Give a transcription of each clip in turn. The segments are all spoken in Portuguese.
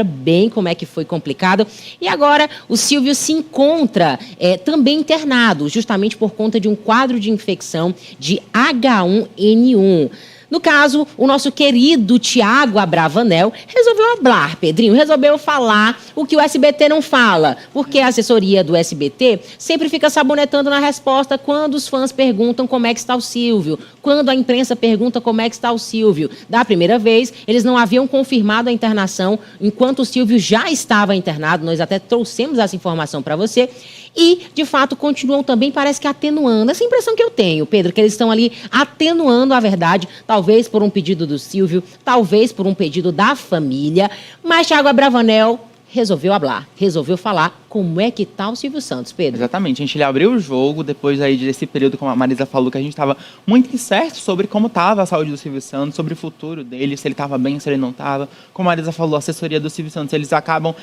bem como é que foi complicado. E agora o Silvio se encontra também internado, justamente por conta de um quadro de infecção de H1N1. No caso, o nosso querido Thiago Abravanel resolveu hablar, Pedrinho, resolveu falar o que o SBT não fala, porque a assessoria do SBT sempre fica sabonetando na resposta quando os fãs perguntam como é que está o Silvio, quando a imprensa pergunta como é que está o Silvio. Da primeira vez, eles não haviam confirmado a internação, enquanto o Silvio já estava internado, nós até trouxemos essa informação para você, e, de fato, continuam também, parece que atenuando. Essa impressão que eu tenho, Pedro, que eles estão ali atenuando a verdade, talvez por um pedido do Silvio, talvez por um pedido da família, mas Thiago Abravanel resolveu hablar, resolveu falar como é que tá o Silvio Santos, Pedro. Exatamente, a gente abriu o jogo depois aí desse período, como a Marisa falou, que a gente estava muito incerto sobre como estava a saúde do Silvio Santos, sobre o futuro dele, se ele estava bem, se ele não estava. Como a Marisa falou, a assessoria do Silvio Santos, eles acabam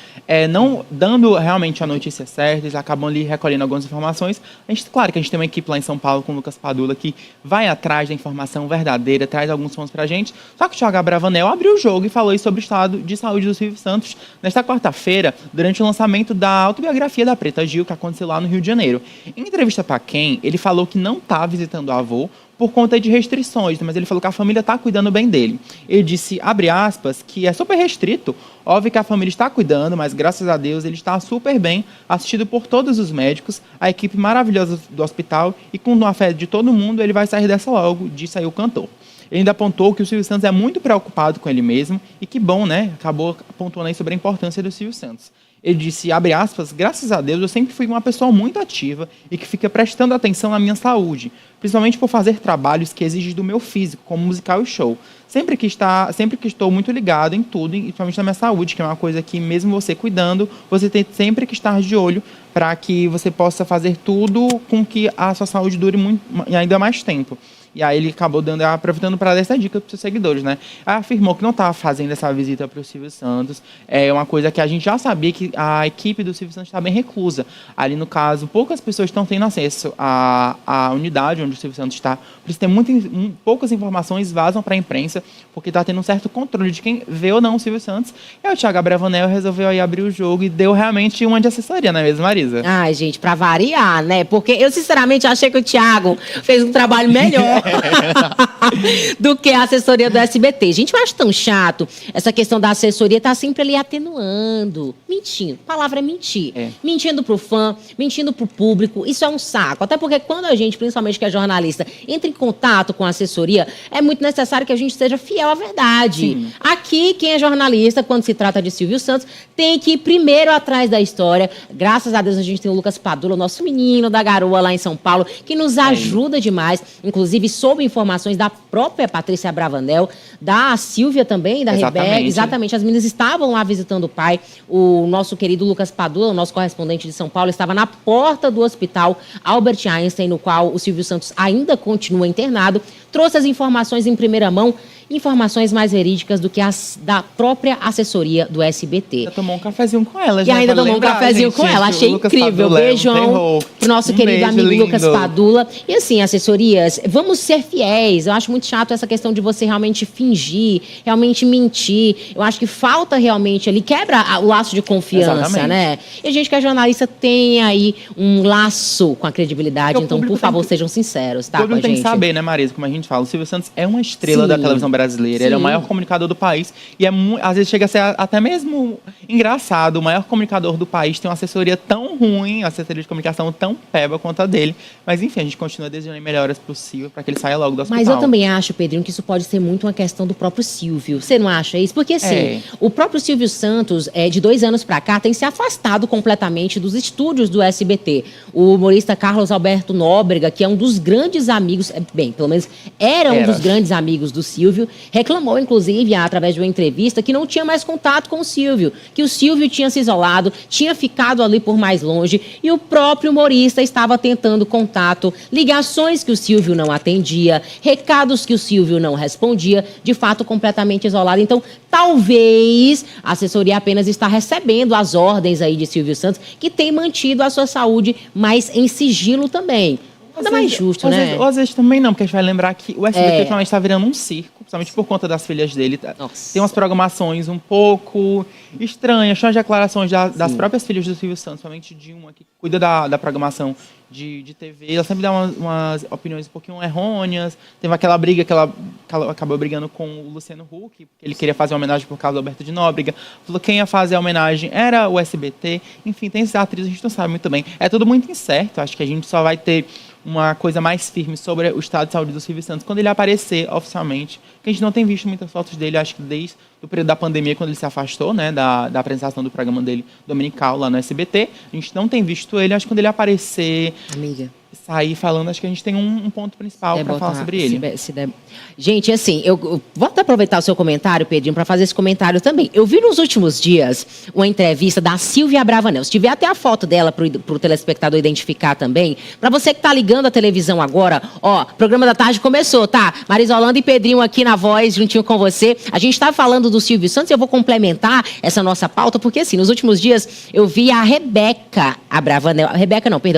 não dando realmente a notícia certa, eles acabam ali recolhendo algumas informações. Claro que a gente tem uma equipe lá em São Paulo com o Lucas Padula que vai atrás da informação verdadeira, traz alguns pontos pra gente, só que o Thiago Abravanel abriu o jogo e falou aí sobre o estado de saúde do Silvio Santos nesta quarta-feira, durante o lançamento da autobiografia da Preta Gil, que aconteceu lá no Rio de Janeiro. Em entrevista para Quem, ele falou que não está visitando o avô por conta de restrições, mas ele falou que a família está cuidando bem dele. Ele disse, abre aspas, que é super restrito, óbvio que a família está cuidando, mas graças a Deus ele está super bem, assistido por todos os médicos, a equipe maravilhosa do hospital, e com a fé de todo mundo, ele vai sair dessa logo, disse aí o cantor. Ele ainda apontou que o Silvio Santos é muito preocupado com ele mesmo, e que bom, né? Acabou pontuando aí sobre a importância do Silvio Santos. Ele disse, abre aspas, graças a Deus eu sempre fui uma pessoa muito ativa e que fica prestando atenção na minha saúde, principalmente por fazer trabalhos que exigem do meu físico, como musical e show. Sempre que estou muito ligado em tudo, e principalmente na minha saúde, que é uma coisa que mesmo você cuidando, você tem sempre que estar de olho para que você possa fazer tudo com que a sua saúde dure muito, ainda mais tempo. E aí ele acabou aproveitando para dar essa dica para os seus seguidores, né? Afirmou que não estava fazendo essa visita para o Silvio Santos. É uma coisa que a gente já sabia, que a equipe do Silvio Santos está bem reclusa. Ali, no caso, poucas pessoas estão tendo acesso à unidade onde o Silvio Santos está. Por isso, poucas informações vazam para a imprensa, porque está tendo um certo controle de quem vê ou não o Silvio Santos. E o Thiago Abravanel resolveu aí abrir o jogo e deu realmente uma de assessoria, não é mesmo, Marisa? Ai, gente, para variar, né? Porque eu, sinceramente, achei que o Thiago fez um trabalho melhor do que a assessoria do SBT. Gente, eu acho tão chato essa questão da assessoria tá sempre ali atenuando, mentindo. A palavra é mentir. Mentindo pro fã, mentindo pro público. Isso é um saco. Até porque quando a gente, principalmente que é jornalista, entra em contato com a assessoria, é muito necessário que a gente seja fiel à verdade. Sim. Aqui, quem é jornalista, quando se trata de Silvio Santos, tem que ir primeiro atrás da história. Graças a Deus a gente tem o Lucas Padula, o nosso menino da garoa lá em São Paulo, que nos ajuda demais. Inclusive, soube informações da própria Patrícia Abravanel, da Silvia também, da Rebeca. Exatamente, as meninas estavam lá visitando o pai. O nosso querido Lucas Padula, o nosso correspondente de São Paulo, estava na porta do hospital Albert Einstein, no qual o Silvio Santos ainda continua internado. Trouxe as informações em primeira mão, informações mais verídicas do que as da própria assessoria do SBT. Já tomou um cafezinho com ela, já. E ainda tomou um cafezinho com ela. Achei incrível. Beijão pro nosso querido amigo Lucas Padula. E assim, assessorias, vamos ser fiéis. Eu acho muito chato essa questão de você realmente fingir, realmente mentir. Eu acho que falta realmente ali, quebra o laço de confiança, né? E a gente que é jornalista tem aí um laço com a credibilidade. Então, por favor, sejam sinceros, tá? O público tem que saber, né, Marisa? Como a gente fala, o Silvio Santos é uma estrela da televisão brasileira. Sim. Ele é o maior comunicador do país e às vezes chega a ser até mesmo engraçado. O maior comunicador do país tem uma assessoria tão ruim, uma assessoria de comunicação tão peba quanto a dele. Mas enfim, a gente continua desejando melhoras possível para que ele saia logo do hospital. Mas eu também acho, Pedrinho, que isso pode ser muito uma questão do próprio Silvio. Você não acha isso? Porque assim, o próprio Silvio Santos, de 2 anos para cá, tem se afastado completamente dos estúdios do SBT. O humorista Carlos Alberto Nóbrega, que é um dos grandes amigos, bem, pelo menos era um dos grandes amigos do Silvio, reclamou, inclusive, através de uma entrevista, que não tinha mais contato com o Silvio, que o Silvio tinha se isolado, tinha ficado ali por mais longe, e o próprio humorista estava tentando contato, ligações que o Silvio não atendia, recados que o Silvio não respondia, de fato, completamente isolado. Então, talvez a assessoria apenas está recebendo as ordens aí de Silvio Santos, que tem mantido a sua saúde mais em sigilo também. Nada mais justo, né? Ou às vezes também não, porque a gente vai lembrar que o SBT ultimamente está virando um circo, principalmente por conta das filhas dele. Nossa. Tem umas programações um pouco estranhas, são as declarações das próprias filhas do Silvio Santos, principalmente de uma que cuida da programação de TV. Ela sempre dá umas opiniões um pouquinho errôneas. Teve aquela briga que ela acabou brigando com o Luciano Huck, porque ele queria fazer uma homenagem por causa do Alberto de Nóbrega. Falou que quem ia fazer a homenagem era o SBT. Enfim, tem esses atrizes, a gente não sabe muito bem. É tudo muito incerto. Acho que a gente só vai ter uma coisa mais firme sobre o estado de saúde do Silvio Santos quando ele aparecer oficialmente, que a gente não tem visto muitas fotos dele, acho que desde o período da pandemia, quando ele se afastou, né, da apresentação do programa dele dominical lá no SBT, a gente não tem visto ele, acho que quando ele aparecer, sair falando, acho que a gente tem um ponto principal para falar sobre ele. Gente, assim, eu vou até aproveitar o seu comentário, Pedrinho, para fazer esse comentário também. Eu vi nos últimos dias uma entrevista da Silvia Abravanel. Se tiver até a foto dela para o telespectador identificar também. Para você que está ligando a televisão agora, ó, programa da tarde começou, tá? Marisa Holanda e Pedrinho aqui na voz, juntinho com você. A gente está falando do Silvio Santos e eu vou complementar essa nossa pauta, porque assim, nos últimos dias eu vi a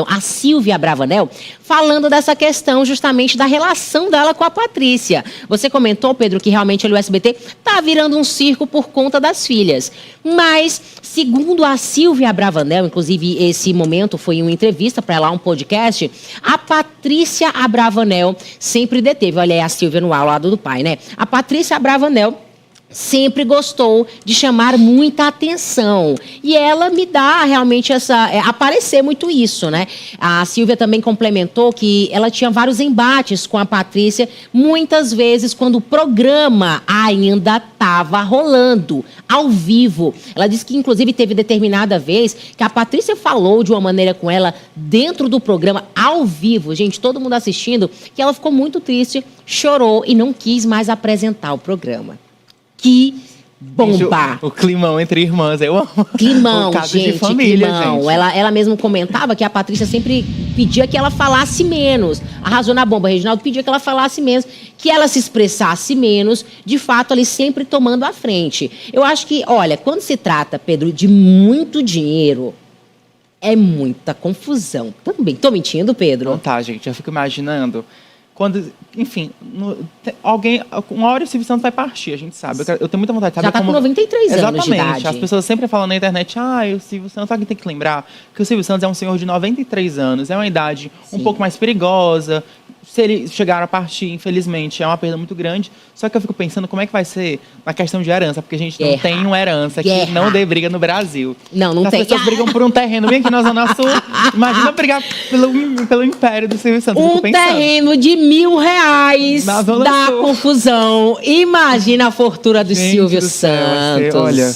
a Silvia Abravanel falando dessa questão justamente da relação dela com a Patrícia. Você comentou, Pedro, que realmente o SBT está virando um circo por conta das filhas. Mas, segundo a Silvia Abravanel, inclusive esse momento foi em uma entrevista para ela, um podcast, a Patrícia Abravanel sempre deteve, olha aí a Silvia no lado do pai, né? A Patrícia Abravanel sempre gostou de chamar muita atenção. E ela me dá realmente aparecer muito isso, né? A Silvia também complementou que ela tinha vários embates com a Patrícia, muitas vezes quando o programa ainda estava rolando, ao vivo. Ela disse que, inclusive, teve determinada vez que a Patrícia falou de uma maneira com ela dentro do programa, ao vivo. Gente, todo mundo assistindo, que ela ficou muito triste, chorou e não quis mais apresentar o programa. Que bomba! O climão entre irmãs, eu amo. Climão, gente, de família, climão. gente. Ela mesmo comentava que a Patrícia sempre pedia que ela falasse menos. Arrasou na bomba, Reginaldo pedia que ela falasse menos, que ela se expressasse menos, de fato, ali sempre tomando a frente. Eu acho que, olha, quando se trata, Pedro, de muito dinheiro, é muita confusão. Também, tô mentindo, Pedro? Não tá, gente, eu fico imaginando... Quando, enfim, uma hora o Silvio Santos vai partir, a gente sabe. Eu tenho muita vontade de saber já tá como... com 93 anos de idade. Exatamente. As pessoas sempre falam na internet, o Silvio Santos... Alguém tem que lembrar que o Silvio Santos é um senhor de 93 anos, é uma idade um pouco mais perigosa. Se ele chegar a partir, infelizmente, é uma perda muito grande. Só que eu fico pensando como é que vai ser na questão de herança, porque a gente não tem uma herança que não dê briga no Brasil. Não tem. As pessoas brigam por um terreno bem aqui na Zona Sul. Imagina brigar pelo império do Silvio Santos. Um terreno de R$1.000 dá confusão. Imagina a fortuna do Silvio Santos. Olha...